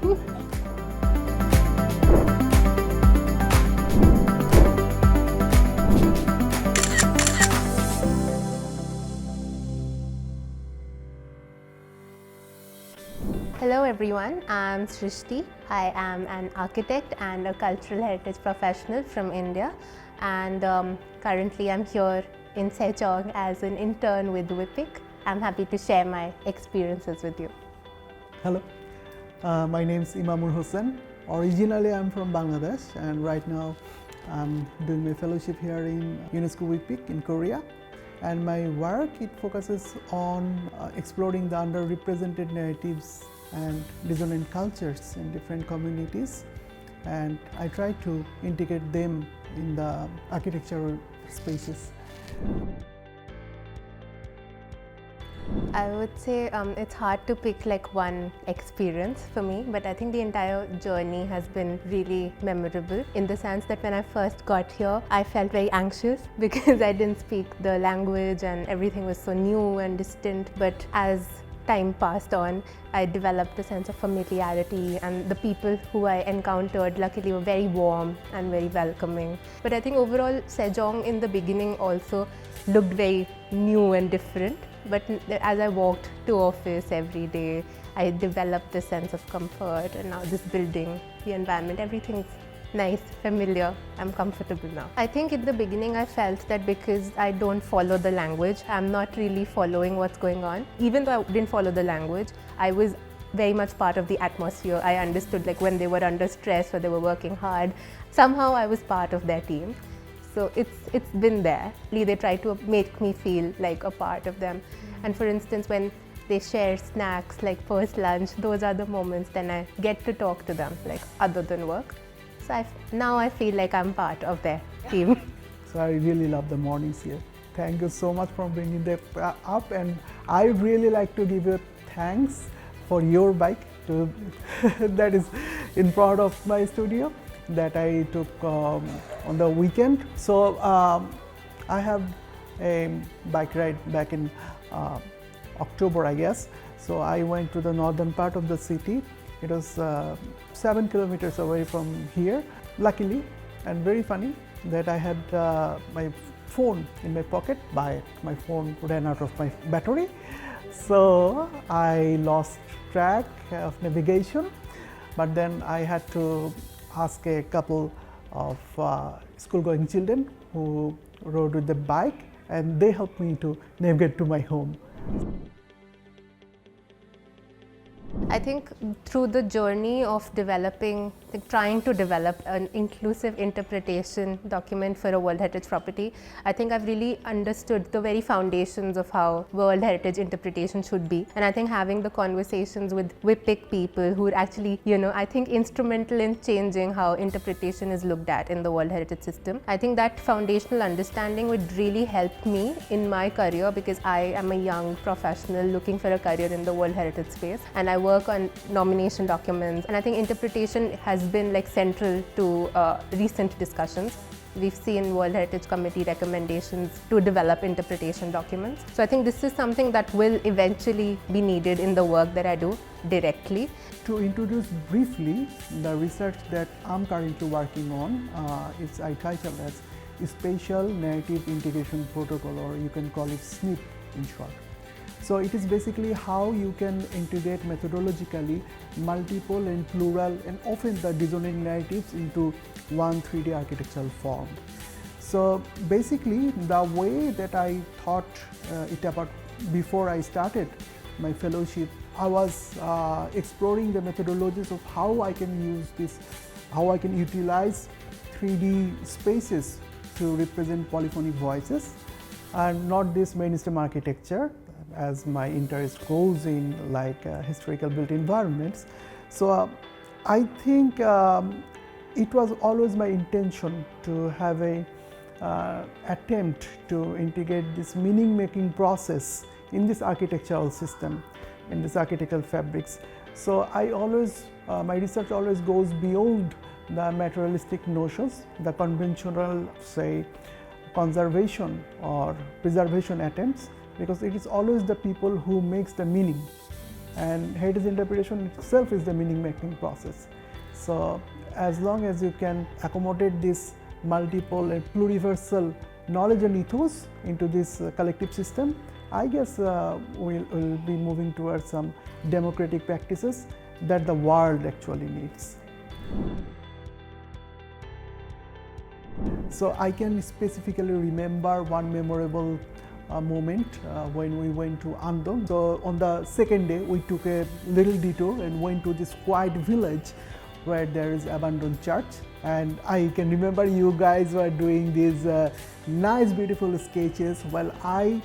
Hello everyone, I'm Srishti. I am an architect and a cultural heritage professional from India, and currently I'm here in Sejong as an intern with WHIPIC. I'm happy to share my experiences with you. Hello, my name is Imamur Hossain. Originally I'm from Bangladesh, and right now I'm doing my fellowship here in UNESCO WHIPIC in Korea. And my work, it focuses on exploring the underrepresented narratives and dissonant cultures in different communities, and I try to integrate them in the architectural spaces. I would say it's hard to pick like one experience for me, but I think the entire journey has been really memorable in the sense that when I first got here, I felt very anxious because I didn't speak the language and everything was so new and distant. But as time passed on, I developed a sense of familiarity, and the people who I encountered luckily were very warm and very welcoming. But I think overall Sejong in the beginning also looked very new and different. But as I walked to office every day, I developed this sense of comfort, and now this building, the environment, everything's nice, familiar, I'm comfortable now. I think in the beginning I felt that because I don't follow the language, I'm not really following what's going on. Even though I didn't follow the language, I was very much part of the atmosphere. I understood like when they were under stress or they were working hard, somehow I was part of their team. So it's been there. They try to make me feel like a part of them. And for instance, when they share snacks like first lunch, those are the moments then I get to talk to them like other than work. So now I feel like I'm part of their team. So I really love the mornings here. Thank you so much for bringing that up, and I really like to give you thanks for your bike that is in front of my studio that I took on the weekend. So I have a bike ride back in October, I guess. So I went to the northern part of the city. It was 7 kilometers away from here. Luckily, and very funny, that I had my phone in my pocket, but my phone ran out of my battery. So I lost track of navigation, but then I had to ask a couple of school-going children who rode with the bike, and they helped me to navigate to my home. I think through the journey of trying to develop an inclusive interpretation document for a World Heritage property, I think I've really understood the very foundations of how World Heritage interpretation should be. And I think having the conversations with WHIPIC people who are actually, I think instrumental in changing how interpretation is looked at in the World Heritage system. I think that foundational understanding would really help me in my career, because I am a young professional looking for a career in the World Heritage space, and I work on nomination documents, and I think interpretation has been like central to recent discussions. We've seen World Heritage Committee recommendations to develop interpretation documents. So I think this is something that will eventually be needed in the work that I do directly. To introduce briefly the research that I'm currently working on, I title as Spatial Narrative Integration Protocol, or you can call it SNIP in short. So it is basically how you can integrate methodologically multiple and plural and often the dissonant narratives into one 3D architectural form. So basically the way that I thought it about before I started my fellowship, I was exploring the methodologies of how I can use this, how I can utilize 3D spaces to represent polyphonic voices and not this mainstream architecture, as my interest goes in like historical built environments. So I think it was always my intention to have a attempt to integrate this meaning making process in this architectural system, in this architectural fabrics. So I always, my research always goes beyond the materialistic notions, the conventional, say, conservation or preservation attempts, because it is always the people who makes the meaning And heritage interpretation itself is the meaning making process. So as long as you can accommodate this multiple and pluriversal knowledge and ethos into this collective system, I guess we'll be moving towards some democratic practices that the world actually needs. So I can specifically remember one memorable moment when we went to Andong. So on the second day, we took a little detour and went to this quiet village where there is abandoned church. And I can remember you guys were doing these nice, beautiful sketches while I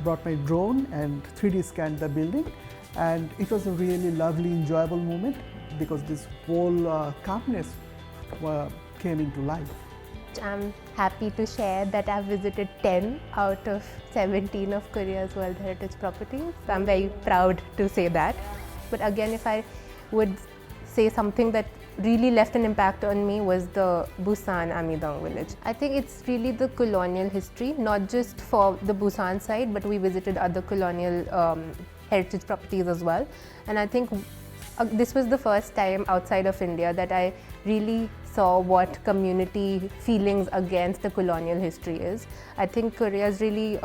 brought my drone and 3D scanned the building. And it was a really lovely, enjoyable moment because this whole calmness came into life. I'm happy to share that I've visited 10 out of 17 of Korea's World Heritage Properties. So I'm very proud to say that. But again, if I would say something that really left an impact on me was the Busan Amidong village. I think it's really the colonial history, not just for the Busan side, but we visited other colonial heritage properties as well. And I think this was the first time outside of India that I really saw what community feelings against the colonial history is. I think Korea is really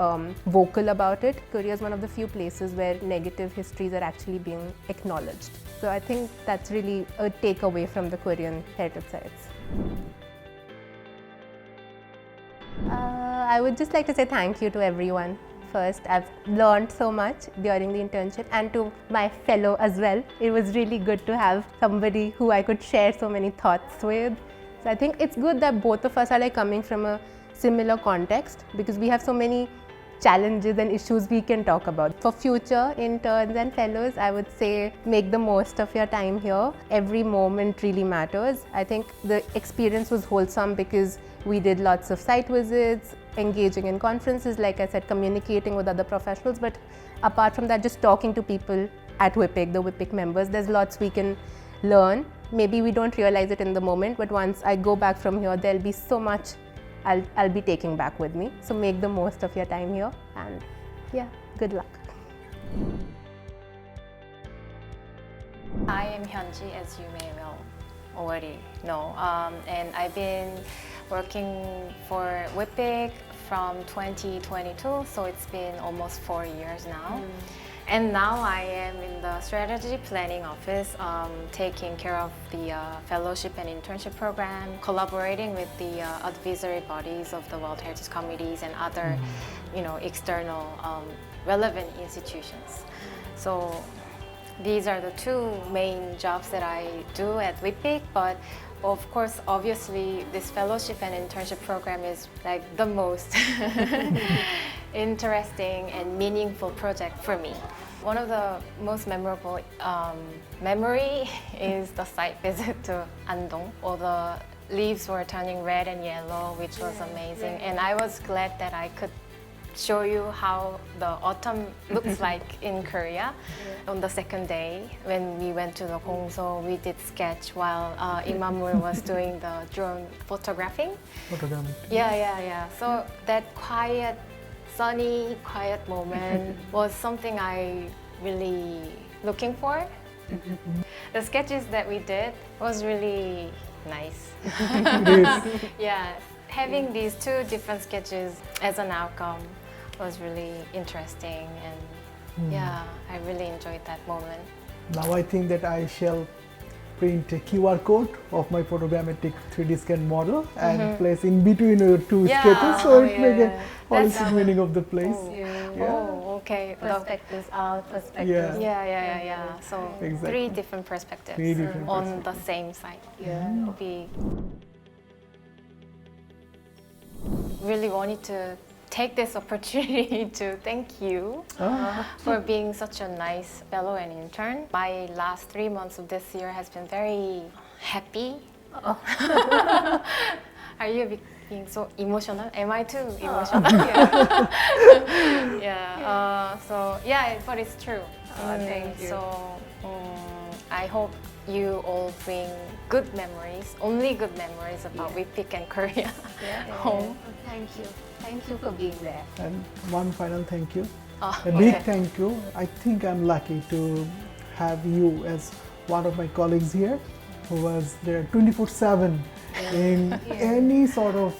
vocal about it. Korea is one of the few places where negative histories are actually being acknowledged. So I think that's really a takeaway from the Korean heritage sites. I would just like to say thank you to everyone. First, I've learned so much during the internship, and to my fellow as well. It was really good to have somebody who I could share so many thoughts with. So I think it's good that both of us are like coming from a similar context because we have so many challenges and issues we can talk about. For future interns and fellows, I would say make the most of your time here. Every moment really matters. I think the experience was wholesome because we did lots of site visits, engaging in conferences, like I said, communicating with other professionals. But apart from that, just talking to people at WHIPIC, the WHIPIC members, there's lots we can learn. Maybe we don't realize it in the moment, but once I go back from here, there'll be so much I'll be taking back with me. So make the most of your time here, and yeah, good luck. I am Hyunji, as you may well already know, and I've been working for WHIPIC from 2022, so it's been almost 4 years now. And now I am in the strategy planning office, taking care of the fellowship and internship program, collaborating with the advisory bodies of the World Heritage Committees and other, external relevant institutions. So these are the two main jobs that I do at WHIPIC, but of course, obviously, this fellowship and internship program is like the most interesting and meaningful project for me. One of the most memorable memory is the site visit to Andong. All the leaves were turning red and yellow, which was amazing. And I was glad that I could show you how the autumn looks like in Korea. On the second day, when we went to the Gongso, we did sketch while Imamur was doing the drone photographing. Yeah. So that quiet, sunny, quiet moment was something I really looking for. The sketches that we did was really nice. Yeah, having these two different sketches as an outcome was really interesting, and yeah, I really enjoyed that moment. Now I think that I shall print a QR code of my photogrammetric 3D scan model and place in between your two sketches, so it makes a holistic meaning of the place. Oh, okay. Perspectives out, perspectives. Yeah. So Exactly. three different perspectives on the same site. We really wanted to take this opportunity to thank you for being such a nice fellow and intern. My last 3 months of this year has been very happy. Are you being so emotional? Am I too emotional? But it's true. Thank you. So I hope you all bring good memories, only good memories about WHIPIC and Korea home. Thank you. Thank you for being there. And one final thank you. Oh, A big okay. thank you. I think I'm lucky to have you as one of my colleagues here who was there 24/7 in any sort of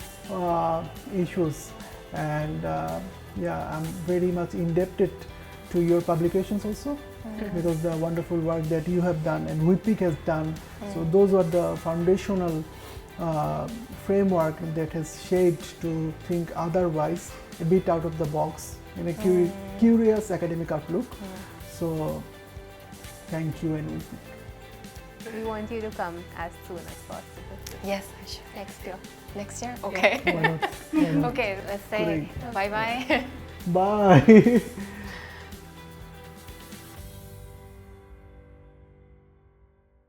issues. And yeah, I'm very much indebted to your publications also because the wonderful work that you have done and WHIPIC has done. So those are the foundational framework that has shaped to think otherwise, a bit out of the box, in a curious academic outlook. So thank you and WHIPIC. We want you to come as soon as possible. Yes, I should. Next year. Next year? Okay. Why not? Why not? Okay, let's say Great. bye-bye. Bye.